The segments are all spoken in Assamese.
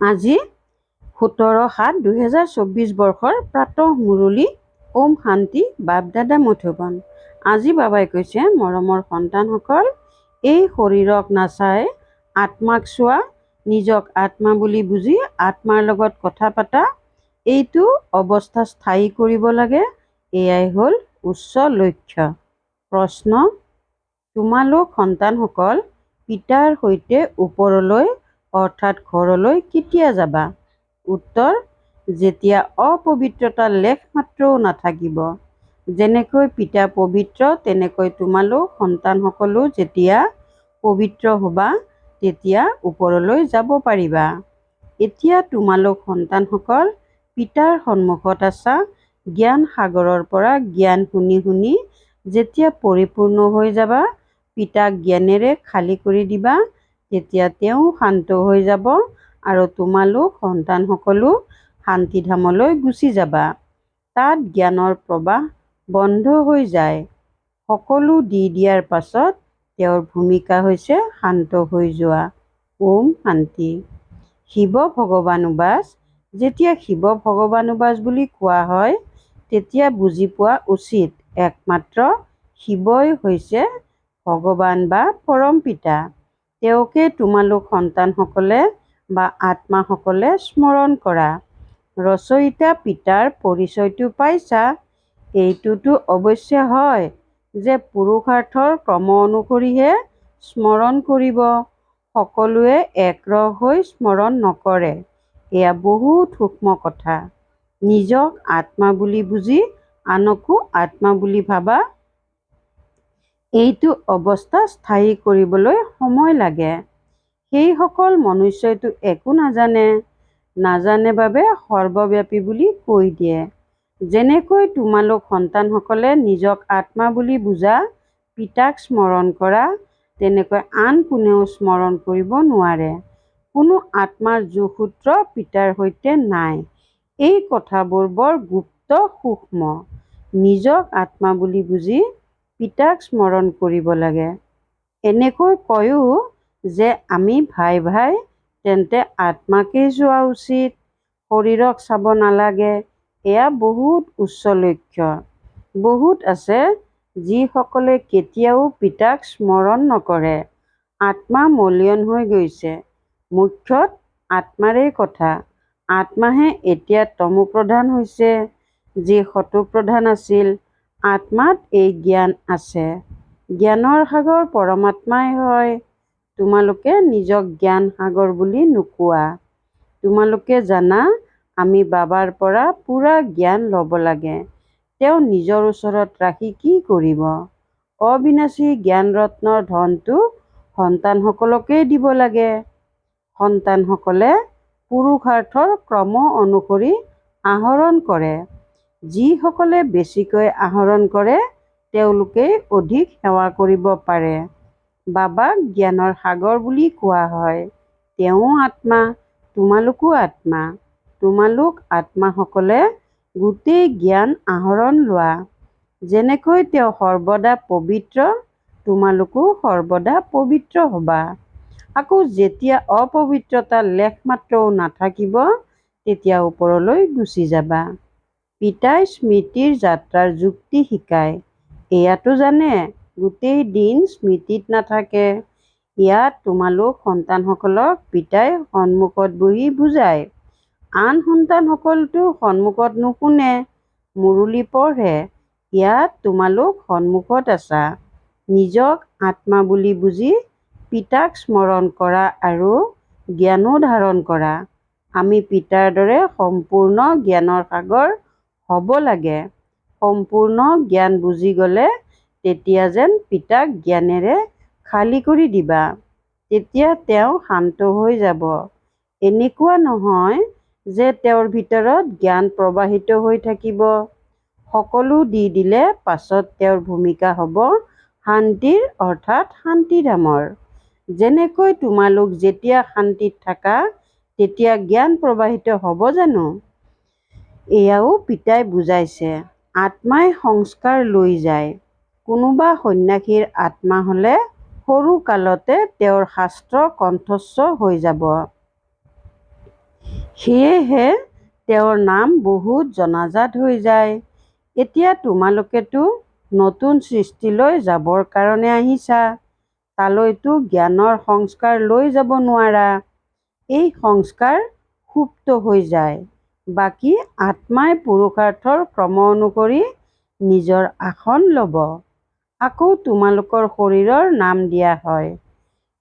আজি 17/7/2024 বৰ্ষৰ প্ৰাতঃ মুৰলী। ওম শান্তি। বাপ-দাদা মধুবন। আজি বাবাই কৈছে, মৰমৰ সন্তানসকল, এই শৰীৰক নাচাই আত্মাক চোৱা, নিজক আত্মা বুলি বুজি আত্মাৰ লগত কথা পাতা, এইটো অৱস্থা স্থায়ী কৰিব লাগে। এয়াই হ'ল উচ্চ লক্ষ্য। প্ৰশ্ন: তোমালোক সন্তানসকল পিতাৰ সৈতে ওপৰলৈ অৰ্থাৎ ঘৰলৈ কেতিয়া যাবা? উত্তৰ: যেতিয়া অপবিত্ৰতাৰ লেশ মাত্ৰও নাথাকিব। যেনেকৈ পিতা পবিত্ৰ, তেনেকৈ তোমালোক সন্তানসকলো যেতিয়া পবিত্ৰ হ'বা, তেতিয়া ওপৰলৈ যাব পাৰিবা। এতিয়া তোমালোক সন্তানসকল পিতাৰ সন্মুখত আছা। জ্ঞান সাগৰৰ পৰা জ্ঞান শুনি শুনি যেতিয়া পৰিপূৰ্ণ হৈ যাবা, পিতাক জ্ঞানেৰে খালী কৰি দিবা, তেতিয়া তেওঁ শান্ত হৈ যাব আৰু তোমালোক সন্তানসকলো শান্তিধামলৈ গুচি যাবা। তাত জ্ঞানৰ প্ৰৱাহ বন্ধ হৈ যায়। সকলো দি দিয়াৰ পাছত তেওঁৰ ভূমিকা হৈছে শান্ত হৈ যোৱা। ওম শান্তি। শিৱ ভগৱানুবাস। যেতিয়া শিৱ ভগৱানুবাস বুলি কোৱা হয়, তেতিয়া বুজি পোৱা উচিত একমাত্ৰ শিৱই হৈছে ভগৱান বা পৰম পিতা। তেওঁকে তোমালোক সন্তানসকলে বা আত্মাসকলে স্মৰণ কৰা। ৰচয়িতা পিতাৰ পৰিচয়টো পাইছা। এইটোতো অৱশ্যে হয় যে পুৰুষাৰ্থৰ ক্ৰম অনুসৰিহে স্মৰণ কৰিব। সকলোৱে একৰস হৈ স্মৰণ নকৰে। এয়া বহুত সূক্ষ্ম কথা। নিজক আত্মা বুলি বুজি আনকো আত্মা বুলি ভাবা, এইটো অৱস্থা স্থায়ী কৰিবলৈ সময় লাগে। সেইসকল মনুষ্যইতো একো নাজানে বাবে সৰ্বব্যাপী বুলি কৈ দিয়ে। যেনেকৈ তোমালোক সন্তানসকলে নিজক আত্মা বুলি বুজা, পিতাক স্মৰণ কৰা, তেনেকৈ আন কোনেও স্মৰণ কৰিব নোৱাৰে। কোনো আত্মাৰ যোগসূত্ৰ পিতাৰ সৈতে নাই। এই কথাবোৰ বৰ গুপ্ত সূক্ষ্ম। নিজক আত্মা বুলি বুজি পিতাক স্মৰণ কৰিব লাগে। এনেকৈ কয়ো যে আমি ভাই ভাই, তেন্তে আত্মাকেই চোৱা উচিত, শৰীৰক চাব নালাগে। এয়া বহুত উচ্চ লক্ষ্য। বহুত আছে যিসকলে কেতিয়াও পিতাক স্মৰণ নকৰে। আত্মা মলিন হৈ গৈছে। মুখ্যত আত্মাৰেই কথা। আত্মাহে এতিয়া তমোপ্ৰধান হৈছে, যি সতোপ্ৰধান আছিল। আত্মাত এই জ্ঞান আছে। জ্ঞানৰ সাগৰ পৰমাত্মাই হয়। তোমালোকে নিজক জ্ঞান সাগৰ বুলি নোকোৱা। তোমালোকে জানা, আমি বাবাৰ পৰা পুৰা জ্ঞান ল'ব লাগে। তেওঁ নিজৰ ওচৰত ৰাখি কি কৰিব? অবিনাশী জ্ঞানৰত্নৰ ধনটো সন্তানসকলকেই দিব লাগে। সন্তানসকলে পুৰুষাৰ্থৰ ক্ৰম অনুসৰি আহৰণ কৰে। যিসকলে বেছিকৈ আহৰণ কৰে, তেওঁলোকেই অধিক সেৱা কৰিব পাৰে। বাবাক জ্ঞানৰ সাগৰ বুলি কোৱা হয়। তেওঁ আত্মা, তোমালোকো আত্মা। তোমালোক আত্মাসকলে গোটেই জ্ঞান আহৰণ লোৱা। যেনেকৈ তেওঁ সৰ্বদা পবিত্ৰ, তোমালোকো সৰ্বদা পবিত্ৰ হ'বা। আকৌ যেতিয়া অপবিত্ৰতাৰ লেশ মাত্ৰও নাথাকিব, তেতিয়া ওপৰলৈ গুচি যাবা। পিতাই স্মৃতিৰ যাত্ৰাৰ যুক্তি শিকায়। এয়াতো জানে, গোটেই দিন স্মৃতিত নাথাকে। ইয়াত তোমালোক সন্তানসকলক পিতাই সন্মুখত বহি বুজায়। আন সন্তানসকলতো সন্মুখত নুশুনে, মুৰলী পঢ়ে। ইয়াত তোমালোক সন্মুখত আছা। নিজক আত্মা বুলি বুজি পিতাক স্মৰণ কৰা আৰু জ্ঞানো ধাৰণ কৰা। আমি পিতাৰ দৰে সম্পূৰ্ণ জ্ঞানৰ সাগৰ হ'ব লাগে। সম্পূৰ্ণ জ্ঞান বুজি গ'লে তেতিয়া যেন পিতাক জ্ঞানেৰে খালী কৰি দিবা। তেতিয়া তেওঁ শান্ত হৈ যাব। এনেকুৱা নহয় যে তেওঁৰ ভিতৰত জ্ঞান প্ৰবাহিত হৈ থাকিব। সকলো দি দিলে পাছত তেওঁৰ ভূমিকা হ'ব শান্তিৰ অৰ্থাৎ শান্তিধামৰ। যেনেকৈ তোমালোক যেতিয়া শান্তিত থাকা, তেতিয়া জ্ঞান প্ৰবাহিত হ'ব জানো? এয়াও পিতাই বুজাইছে। আত্মাই সংস্কাৰ লৈ যায়। কোনোবা সন্ন্যাসীৰ আত্মা হ'লে সৰু কালতে তেওঁৰ শাস্ত্ৰ কণ্ঠস্থ হৈ যাব। সেয়েহে তেওঁৰ নাম বহুত জনাজাত হৈ যায়। এতিয়া তোমালোকেতো নতুন সৃষ্টিলৈ যাবৰ কাৰণে আহিছা। তালৈতো জ্ঞানৰ সংস্কাৰ লৈ যাব নোৱাৰা। এই সংস্কাৰ সুপ্ত হৈ যায়। বাকী আত্মাই পুৰুষাৰ্থৰ ক্ৰম অনুসৰি নিজৰ আসন ল'ব। আকৌ তোমালোকৰ শৰীৰৰ নাম দিয়া হয়।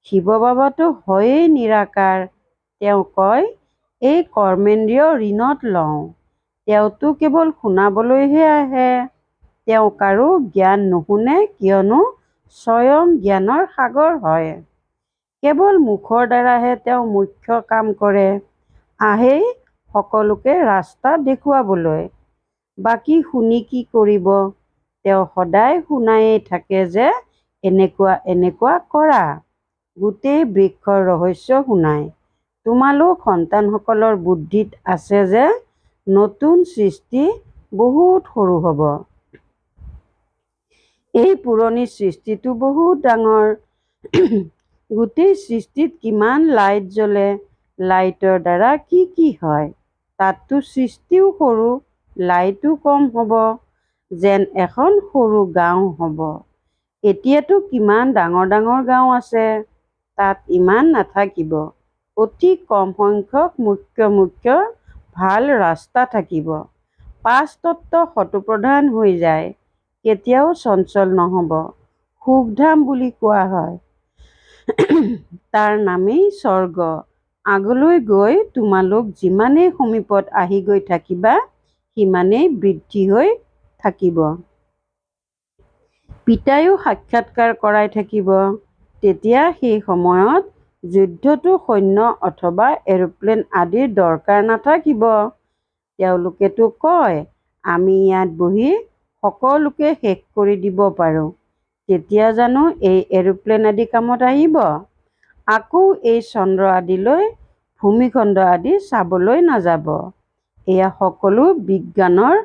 শিৱ বাবাতো হয়েই নিৰাকাৰ। তেওঁ কয়, এই কৰ্মেন্দ্ৰিয় ঋণত লওঁ। তেওঁতো কেৱল শুনাবলৈহে আহে। তেওঁ কাৰো জ্ঞান নুশুনে, কিয়নো স্বয়ং জ্ঞানৰ সাগৰ হয়। কেৱল মুখৰ দ্বাৰাহে তেওঁ মুখ্য কাম কৰে। আহেই সকলোকে ৰাস্তা দেখুৱাবলৈ। বাকী শুনি কি কৰিব? তেওঁ সদায় শুনায়েই থাকে যে এনেকুৱা কৰা। গোটেই বৃক্ষৰ ৰহস্য শুনায়। তোমালোক সন্তানসকলৰ বুদ্ধিত আছে যে নতুন সৃষ্টি বহুত সৰু হ'ব। এই পুৰণি সৃষ্টিটো বহুত ডাঙৰ। গোটেই সৃষ্টিত কিমান লাইট জ্বলে, লাইটৰ দ্বাৰা কি কি হয়। তাততো সৃষ্টিও সৰু, লাইটো কম হ'ব, যেন এখন সৰু গাঁও হ'ব। এতিয়াতো কিমান ডাঙৰ ডাঙৰ গাঁও আছে। তাত ইমান নাথাকিব। অতি কম সংখ্যক মুখ্য ভাল ৰাস্তা থাকিব। পাঁচ তত্ত্ব শতপ্ৰধান হৈ যায়। কেতিয়াও চঞ্চল নহ'ব। সুখধাম বুলি কোৱা হয়। তাৰ নামেই স্বৰ্গ। আগলৈ গৈ তোমালোক যিমানেই সমীপত আহি গৈ থাকিবা, সিমানেই বৃদ্ধি হৈ থাকিব। পিতায়ো সাক্ষাৎকাৰ কৰাই থাকিব। তেতিয়া সেই সময়ত যুদ্ধতো সৈন্য অথবা এৰোপ্লেন আদিৰ দৰকাৰ নাথাকিব। তেওঁলোকেতো কয়, আমি ইয়াত বহি সকলোকে শেষ কৰি দিব পাৰোঁ। তেতিয়া জানো এই এৰোপ্লেন আদি কামত আহিব? আকৌ এই চন্দ্ৰ আদিলৈ ভূমিখণ্ড আদি চাবলৈ নাযাব। এয়া সকলো বিজ্ঞানৰ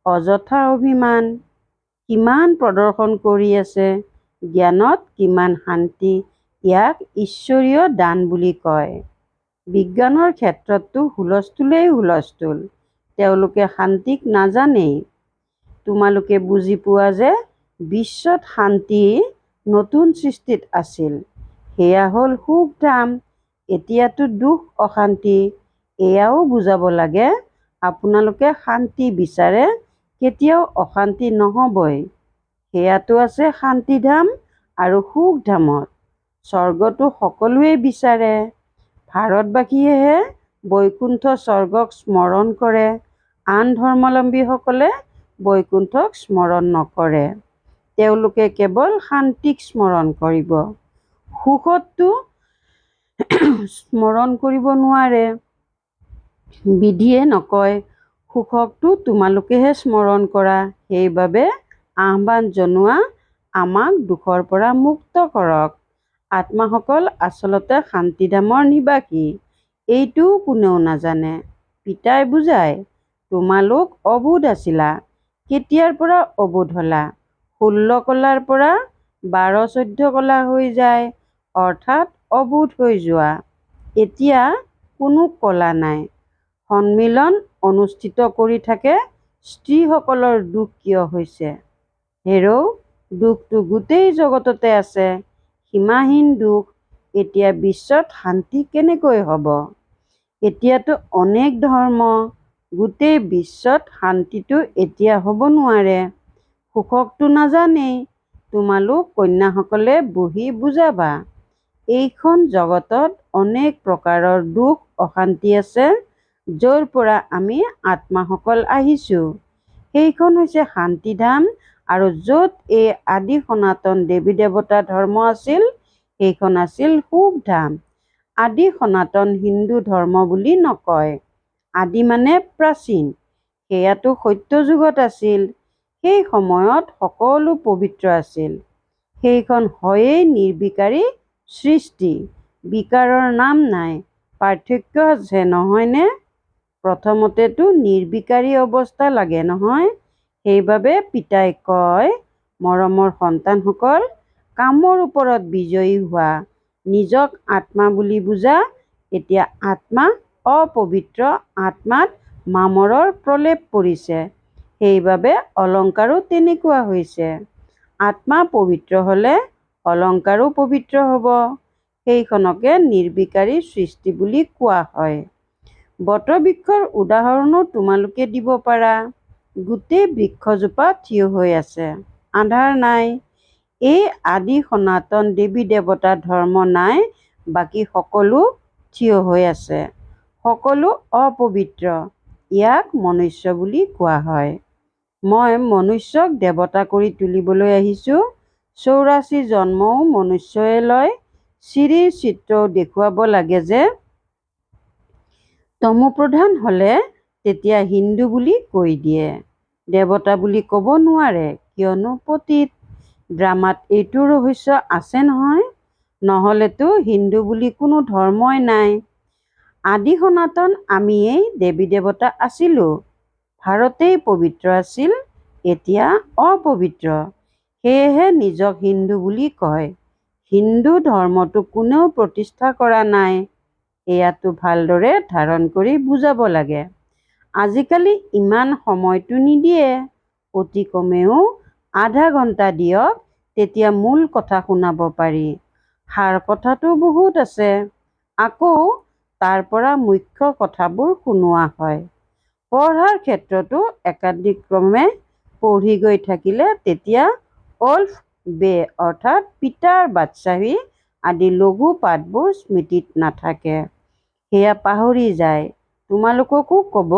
অযথা অভিমান। কিমান প্ৰদৰ্শন কৰি আছে। জ্ঞানত কিমান শান্তি, ইয়াক ঈশ্বৰীয় দান বুলি কয়। বিজ্ঞানৰ ক্ষেত্ৰততো হুলস্থুলেই হুলস্থুল। তেওঁলোকে শান্তিক নাজানেই। তোমালোকে বুজি পোৱা যে বিশ্বত শান্তি নতুন সৃষ্টিত আছিল। সেয়া হ'ল সুখধাম। এতিয়াতো দুখ অশান্তি। এয়াও বুজাব লাগে, আপোনালোকে শান্তি বিচাৰে, কেতিয়াও অশান্তি নহ'বই। সেয়াতো আছে শান্তিধাম আৰু সুখধামত। স্বৰ্গটো সকলোৱে বিচাৰে। ভাৰতবাসীয়েহে বৈকুণ্ঠ স্বৰ্গক স্মৰণ কৰে। আন ধৰ্মাৱলম্বীসকলে বৈকুণ্ঠক স্মৰণ নকৰে। তেওঁলোকে কেৱল শান্তিক স্মৰণ কৰিব। সুখততো স্মৰণ কৰিব নোৱাৰে। বিধিয়ে নকয়, সুখকতো তোমালোকেহে স্মৰণ কৰা। সেইবাবে আহ্বান জনোৱা, আমাক দুখৰ পৰা মুক্ত কৰক। আত্মাসকল আচলতে শান্তিধামৰ নিবাসী। এইটোও কোনেও নাজানে। পিতাই বুজায়, তোমালোক অবোধ আছিলা। কেতিয়াৰ পৰা অবোধ হ'লা? 16 কলাৰ পৰা 12-14 কলা হৈ যায়, অৰ্থাৎ অবোধ হৈ যোৱা। এতিয়া কোনো কলা নাই। সন্মিলন অনুষ্ঠিত কৰি থাকে, স্ত্ৰীসকলৰ দুখ কিয় হৈছে? হেৰৌ, দুখটো গোটেই জগততে আছে। সীমাহীন দুখ। এতিয়া বিশ্বত শান্তি কেনেকৈ হ'ব? এতিয়াতো অনেক ধৰ্ম। গোটেই বিশ্বত শান্তিটো এতিয়া হ'ব নোৱাৰে। সুখকতো নাজানেই। তোমালোক কন্যাসকলে বহি বুজাবা। এইখন জগতত অনেক প্ৰকাৰৰ দুখ অশান্তি আছে, য'ৰ পৰা আমি আত্মাসকল আহিছোঁ। সেইখন হৈছে শান্তিধাম, আৰু য'ত এই আদি সনাতন দেৱী দেৱতা ধৰ্ম আছিল, সেইখন আছিল সুখধাম। আদি সনাতন হিন্দু ধৰ্ম বুলি নকয়। আদি মানে প্ৰাচীন। সেয়াতো সত্য যুগত আছিল। সেই সময়ত সকলো পবিত্ৰ আছিল। সেইখন হয়েই নিৰ্বিকাৰী সৃষ্টি। বিকাৰৰ নাম নাই। পাৰ্থক্য আছে, নহয়নে? প্ৰথমতেতো নিৰ্বিকাৰী অৱস্থা লাগে নহয়। সেইবাবে পিতাই কয়, মৰমৰ সন্তানসকল, কামৰ ওপৰত বিজয়ী হোৱা। নিজক আত্মা বুলি বুজা। এতিয়া আত্মা অপবিত্ৰ আত্মাত মামৰৰ প্ৰলেপ পৰিছে। সেইবাবে অলংকাৰো তেনেকুৱা হৈছে। আত্মা পবিত্ৰ হ'লে অলংকাৰো পবিত্ৰ হ'ব। সেইখনকে নিৰ্বিকাৰী সৃষ্টি বুলি কোৱা হয়। বটবৃক্ষৰ উদাহৰণো তোমালোকে দিব পাৰা। গোটেই বৃক্ষজোপা থিয় হৈ আছে, আন্ধাৰ নাই। এই আদি সনাতন দেৱী দেৱতা ধৰ্ম নাই, বাকী সকলো থিয় হৈ আছে। সকলো অপবিত্ৰ। ইয়াক মনুষ্য বুলি কোৱা হয়। মই মনুষ্যক দেৱতা কৰি তুলিবলৈ আহিছোঁ। 84 জন্মও মনুষ্যই লয়। শ্ৰীৰ চিত্ৰও দেখুৱাব লাগে যে তমোপ্ৰধান হ'লে তেতিয়া হিন্দু বুলি কৈ দিয়ে। দেৱতা বুলি ক'ব নোৱাৰে, কিয়নো পতিত। ড্ৰামাত এইটো ৰহস্য আছে নহয়। নহ'লেতো হিন্দু বুলি কোনো ধৰ্মই নাই। আদি সনাতন আমিয়েই দেৱী দেৱতা আছিলোঁ। ভাৰতেই পবিত্ৰ আছিল, এতিয়া অপবিত্ৰ। সেয়েহে নিজক হিন্দু বুলি কয়। হিন্দু ধৰ্মটো কোনেও প্ৰতিষ্ঠা কৰা নাই। এয়াটো ভালদৰে ধাৰণ কৰি বুজাব লাগে। আজিকালি ইমান সময়টো নিদিয়ে। অতি কমেও আধা ঘণ্টা দিয়ক, তেতিয়া মূল কথা শুনাব পাৰি। সাৰ কথাটো বহুত আছে। আকৌ তাৰ পৰা মুখ্য কথাবোৰ শুনোৱা হয়। পঢ়াৰ ক্ষেত্ৰতো একাদিক্ৰমে পঢ়ি গৈ থাকিলে তেতিয়া ওল্ফ বে অৰ্থাৎ পিতাৰ বাদশ্বাহী আদি লঘু পাঠবোৰ স্মৃতিত নাথাকে। সেয়া পাহৰি যায়। তোমালোককো ক'ব,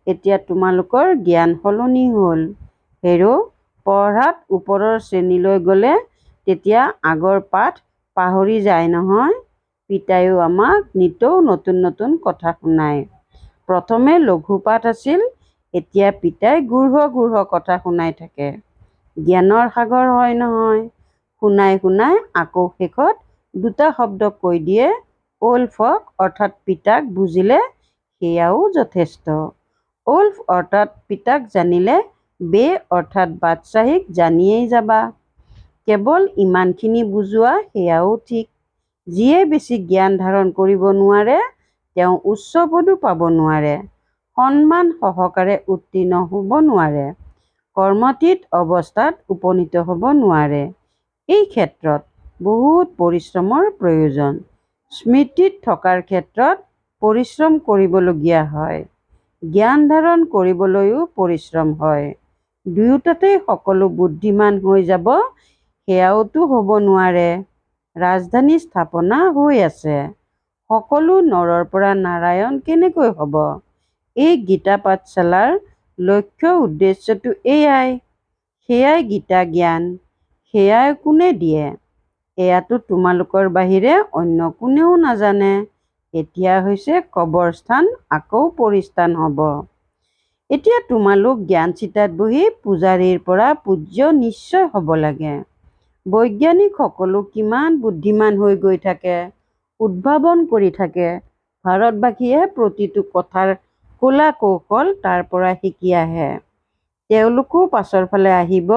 এতিয়া তোমালোকৰ জ্ঞান সলনি হ'ল। হেৰ', পঢ়াত ওপৰৰ শ্ৰেণীলৈ গ'লে তেতিয়া আগৰ পাঠ পাহৰি যায় নহয়। পিতাইও আমাক নিতৌ নতুন নতুন কথা শুনায়। প্ৰথমে লঘু পাঠ আছিল, এতিয়া পিতাই গূঢ় কথা শুনাই থাকে। জ্ঞানৰ সাগৰ হয় নহয়। শুনাই শুনাই আকৌ শেষত দুটা শব্দ কৈ দিয়ে। ওল্ফক অৰ্থাৎ পিতাক বুজিলে সেয়াও যথেষ্ট। ওল্ফ অৰ্থাৎ পিতাক জানিলে বে অৰ্থাৎ বাদশ্বাহীক জানিয়েই যাবা। কেৱল ইমানখিনি বুজোৱা সেয়াও ঠিক। যিয়ে বেছি জ্ঞান ধাৰণ কৰিব নোৱাৰে, তেওঁ উচ্চ পদো পাব নোৱাৰে, সন্মান সহকাৰে উত্তীৰ্ণ হ'ব নোৱাৰে, কৰ্মাতীত অৱস্থাত উপনীত হ'ব নোৱাৰে। এই ক্ষেত্ৰত বহুত পৰিশ্ৰমৰ প্ৰয়োজন। স্মৃতিত থকাৰ ক্ষেত্ৰত পৰিশ্ৰম কৰিবলগীয়া হয়। জ্ঞান ধাৰণ কৰিবলৈও পৰিশ্ৰম হয়। দুয়োটাতে সকলো বুদ্ধিমান হৈ যাব, সেয়াওতো হ'ব নোৱাৰে। ৰাজধানী স্থাপনা হৈ আছে। সকলো নৰৰ পৰা নাৰায়ণ কেনেকৈ হ'ব? এই গীতা পাঠশালাৰ লক্ষ্য উদ্দেশ্যটো এয়াই। সেয়াই গীতা জ্ঞান। সেয়াই কোনে দিয়ে? এয়াতো তোমালোকৰ বাহিৰে অন্য কোনেও নাজানে। এতিয়া হৈছে কবৰস্থান, আকৌ পৰিস্থান হ'ব। এতিয়া তোমালোক জ্ঞানচিতাত বহি পূজাৰীৰ পৰা পূজ্য নিশ্চয় হ'ব লাগে। বৈজ্ঞানিকসকলো কিমান বুদ্ধিমান হৈ গৈ থাকে, উদ্ভাৱন কৰি থাকে। ভাৰতবাসীয়ে প্ৰতিটো কথাৰ কলা কৌশল তাৰ পৰা শিকি আহে। তেওঁলোকো পাছৰ ফালে আহিব,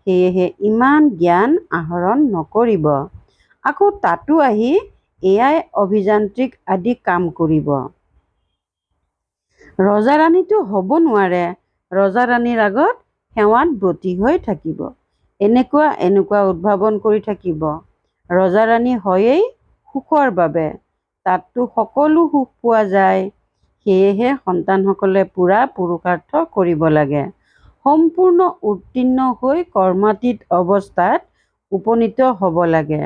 সেয়েহে ইমান জ্ঞান আহৰণ নকৰিব। আকৌ তাতো আহি এয়াই অভিযান্ত্ৰিক আদি কাম কৰিব। ৰজা-ৰাণীতো হ'ব নোৱাৰে। ৰজা-ৰাণীৰ আগত সেৱাত ব্ৰতী হৈ থাকিব। এনেকুৱা উদ্ভাৱন কৰি থাকিব। ৰজা-ৰাণী হয়েই সুখৰ বাবে। তাততো সকলো সুখ পোৱা যায়। সেয়েহে সন্তানসকলে পূৰা পুৰুষাৰ্থ কৰিব লাগে। সম্পূৰ্ণ উত্তীৰ্ণ হৈ কৰ্মাতীত অৱস্থাত উপনীত হ'ব লাগে।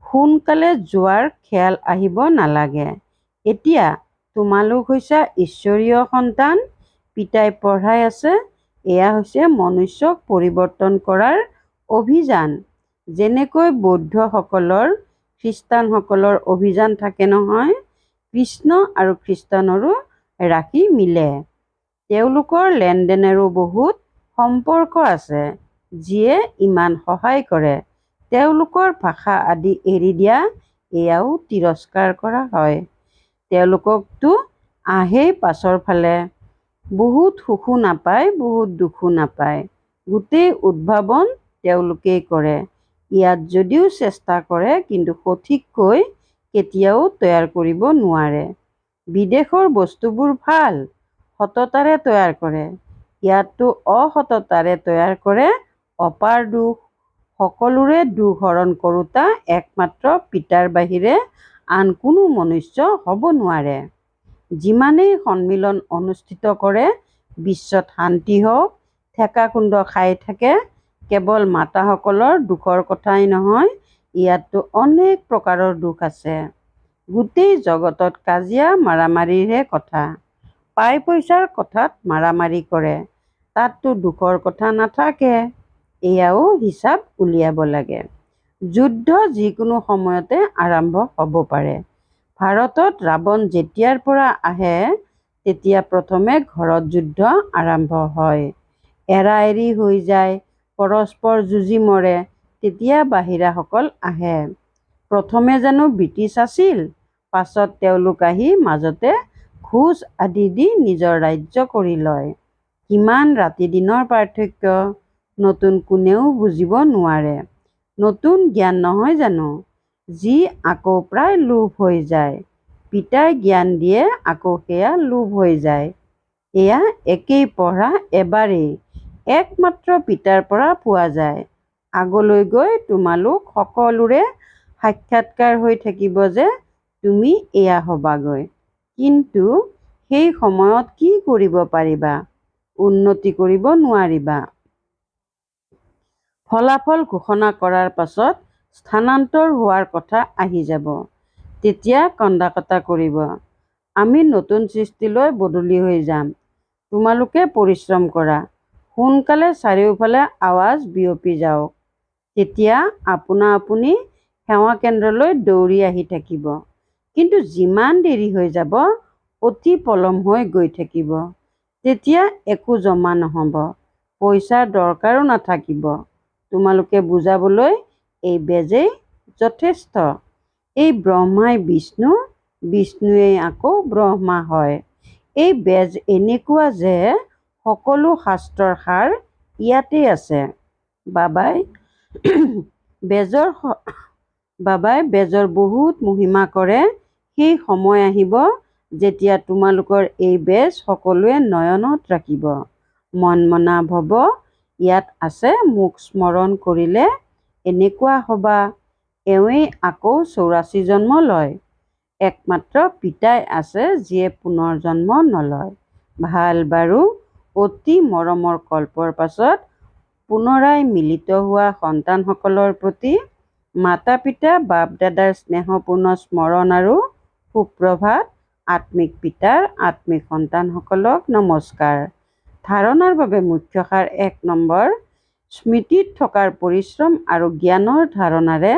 সোনকালে যোৱাৰ খেয়াল আহিব নালাগে। এতিয়া তোমালোক হৈছা ঈশ্বৰীয় সন্তান। পিতাই পঢ়াই আছে, এয়া হৈছে মনুষ্যক পৰিৱৰ্তন কৰাৰ অভিযান। যেনেকৈ বৌদ্ধসকলৰ, খ্ৰীষ্টানসকলৰ অভিযান থাকে নহয়, কৃষ্ণ আৰু খ্ৰীষ্টানৰো ৰাশি মিলে। তেওঁলোকৰ লেনদেনেৰো বহুত সম্পৰ্ক আছে, যিয়ে ইমান সহায় কৰে। তেওঁলোকৰ ভাষা আদি এৰি দিয়া, এয়াও তিৰস্কাৰ কৰা হয়। তেওঁলোকতো আহেই পাছৰ ফালে। বহুত সুখো নাপায়, বহুত দুখো নাপায়। গোটেই উদ্ভাৱন তেওঁলোকেই কৰে। ইয়াত যদিও চেষ্টা কৰে, কিন্তু সঠিককৈ কেতিয়াও তৈয়াৰ কৰিব নোৱাৰে। বিদেশৰ বস্তুবোৰ ভাল, সততাৰে তৈয়াৰ কৰে। ইয়াততো অসততাৰে তৈয়াৰ কৰে। অপাৰ দুখ। সকলোৰে দুখ হৰণ কৰোঁতা একমাত্ৰ পিতাৰ বাহিৰে আন কোনো মনুষ্য হ'ব নোৱাৰে। যিমানেই সন্মিলন অনুষ্ঠিত কৰে, বিশ্বত শান্তি হওক, ঠেকাখুন্দ খাই থাকে। কেৱল মাতাসকলৰ দুখৰ কথাই নহয়, ইয়াততো অনেক প্ৰকাৰৰ দুখ আছে। গোটেই জগতত কাজিয়া মাৰামাৰিৰহে কথা। পাই পইচাৰ কথাত মাৰামাৰি কৰে, তাততো দুখৰ কথা নাথাকে। এয়াও হিচাপ উলিয়াব লাগে। যুদ্ধ যিকোনো সময়তে আৰম্ভ হ'ব পাৰে। ভাৰতত ৰাৱণ যেতিয়াৰ পৰা আহে, তেতিয়া প্ৰথমে ঘৰত যুদ্ধ আৰম্ভ হয়। এৰা এৰি হৈ যায়, পৰস্পৰ যুঁজি মৰে, তেতিয়া বাহিৰাসকল আহে। প্ৰথমে জানো ব্ৰিটিছ আছিল, পাছত তেওঁলোক আহি মাজতে ঘোচ আদি দি নিজৰ ৰাজ্য কৰি লয়। কিমান ৰাতি দিনৰ পাৰ্থক্য, নতুন কোনেও বুজিব নোৱাৰে। নতুন জ্ঞান নহয় জানো? যি আকৌ প্ৰায় লোভ হৈ যায়। পিতাই জ্ঞান দিয়ে, আকৌ সেয়া লোভ হৈ যায়। এয়া একেই পঢ়া এবাৰেই, একমাত্ৰ পিতাৰ পৰা পোৱা যায়। আগলৈ গৈ তোমালোক সকলোৰে সাক্ষাৎকাৰ হৈ থাকিব যে তুমি এয়া হবাগৈ। কিন্তু সেই সময়ত কি কৰিব পাৰিবা? উন্নতি কৰিব নোৱাৰিবা। ফলাফল ঘোষণা কৰাৰ পাছত স্থানান্তৰ হোৱাৰ কথা আহি যাব। তেতিয়া কন্দা-কটা কৰিব। আমি নতুন সৃষ্টিলৈ বদলি হৈ যাম। তোমালোকে পৰিশ্ৰম কৰা। সোনকালে চাৰিওফালে আৱাজ বিয়পি যাওক। তেতিয়া আপোনা আপুনি সেৱা কেন্দ্ৰলৈ দৌৰি আহি থাকিব। কিন্তু যিমান দেৰি হৈ যাব, অতি পলম হৈ গৈ থাকিব। তেতিয়া একো জমা নহ'ব, পইচাৰ দৰকাৰো নাথাকিব। তোমালোকে বুজাবলৈ এই বেজেই যথেষ্ট। এই ব্ৰহ্মাই বিষ্ণু, বিষ্ণুৱেই আকৌ ব্ৰহ্মা হয়। এই বেজ এনেকুৱা যে সকলো শাস্ত্ৰৰ সাৰ ইয়াতেই আছে। বাবাই বেজৰ বহুত মহিমা কৰে। সেই সময় আহিব, যেতিয়া তোমালোকৰ এই বেজ সকলোৱে নয়নত ৰাখিব। মনমনা ভৱ ইয়াত আছে, মোক স্মৰণ কৰিলে এনেকুৱা হবা। এওঁৱেই আকৌ 84 জন্ম লয়। একমাত্ৰ পিতাই আছে, যিয়ে পুনৰ জন্ম নলয়। ভাল বাৰু, অতি মৰমৰ কল্পৰ পাছত পুনৰাই মিলিত হোৱা সন্তানসকলৰ প্ৰতি মাতা-পিতা, বাপ-দাদাৰ স্নেহপূৰ্ণ স্মৰণ আৰু সুপ্ৰভাত। আত্মিক পিতাৰ আত্মিক সন্তানসকলক নমস্কাৰ। ধাৰণাৰ বাবে মুখ্য সাৰ 1 নম্বৰ। স্মৃতিত থকাৰ পৰিশ্ৰম আৰু জ্ঞানৰ ধাৰণাৰে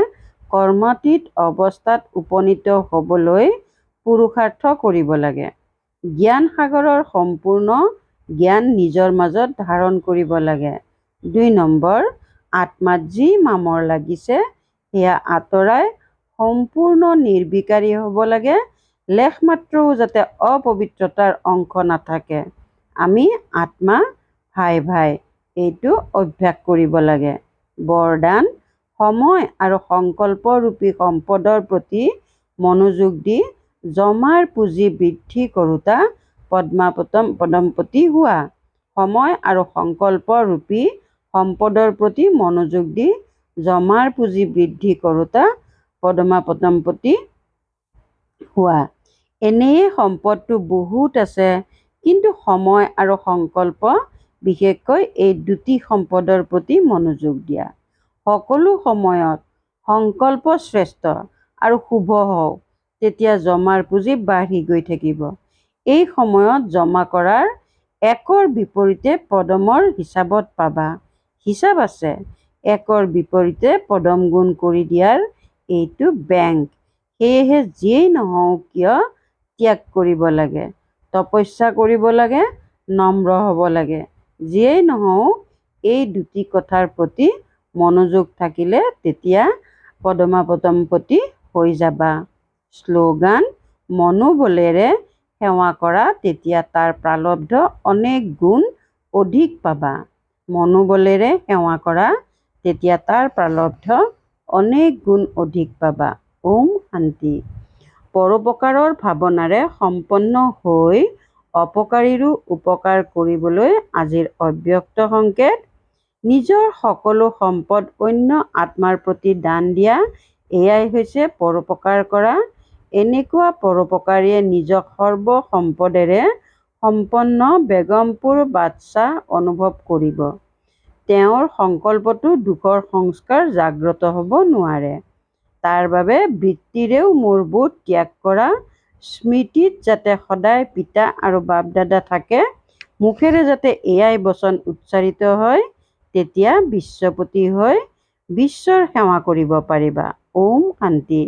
কৰ্মাতীত অৱস্থাত উপনীত হ'বলৈ পুৰুষাৰ্থ কৰিব লাগে। জ্ঞান সাগৰৰ সম্পূৰ্ণ জ্ঞান নিজৰ মাজত ধাৰণ কৰিব লাগে। 2 নম্বৰ। আত্মাত যি মামৰ লাগিছে, সেয়া আঁতৰাই সম্পূৰ্ণ নিৰ্বিকাৰী হ'ব লাগে। লেশমাত্ৰও যাতে অপবিত্ৰতাৰ অংশ নাথাকে। আমি আত্মা, ভাই ভাই, এইটো অভ্যাস কৰিব লাগে। বৰদান: সময় আৰু সংকল্পৰূপী সম্পদৰ প্ৰতি মনোযোগ দি জমাৰ পুঁজি বৃদ্ধি কৰোঁতা পদমপতি হোৱা। সময় আৰু সংকল্পৰূপী সম্পদৰ প্ৰতি মনোযোগ দি জমাৰ পুঁজি বৃদ্ধি কৰোঁতা পদমপতি হোৱা। এনেয়ে সম্পদটো বহুত আছে, কিন্তু সময় আৰু সংকল্প, বিশেষকৈ এই দুটি সম্পদৰ প্ৰতি মনোযোগ দিয়া। সকলো সময়ত সংকল্প শ্ৰেষ্ঠ আৰু শুভ হওক, তেতিয়া জমাৰ পুঁজি বাঢ়ি গৈ থাকিব। এই সময়ত জমা কৰাৰ 1ৰ বিপৰীতে পদমৰ হিচাপত পাবা। হিচাপ আছে। 1ৰ বিপৰীতে পদম গুণ কৰি দিয়াৰ এইটো বেংক। সেয়েহে যিয়েই নহওক কিয় ত্যাগ কৰিব লাগে, তপস্যা কৰিব লাগে, নম্ৰ হ'ব লাগে। যিয়েই নহওক, এই দুটি কথাৰ প্ৰতি মনোযোগ থাকিলে তেতিয়া পদমপতি হৈ যাবা। শ্লোগান: মনোবলেৰে সেৱা কৰা, তেতিয়া তাৰ প্ৰালব্ধ অনেক গুণ অধিক পাবা। মনোবলেৰে সেৱা কৰা, তেতিয়া তাৰ প্ৰালব্ধ অনেক গুণ অধিক পাবা। ওম শান্তি। পৰোপকাৰৰ ভাৱনাৰে সম্পন্ন হৈ অপকাৰীৰো উপকাৰ কৰিবলৈ আজিৰ অব্যক্ত সংকেত। নিজৰ সকলো সম্পদ অন্য আত্মাৰ প্ৰতি দান দিয়া, এয়াই হৈছে পৰোপকাৰ কৰা। এনেকুৱা পৰোপকাৰীয়ে নিজক সৰ্ব সম্পদেৰে সম্পন্ন বেগমপুৰ বাদশ্বাহ অনুভৱ কৰিব। তেওঁৰ সংকল্পতো দুখৰ সংস্কাৰ জাগ্ৰত হ'ব নোৱাৰে। তাৰ বাবে বৃত্তিৰেও মূৰবোধ ত্যাগ কৰা, স্মৃতিত যাতে সদায় পিতা আৰু বাপ-দাদা থাকে, মুখেৰে যাতে এয়াই বচন উচ্চাৰিত হয়, তেতিয়া বিশ্বপতি হৈ বিশ্বৰ সেৱা কৰিব পাৰিবা। ওম শান্তি।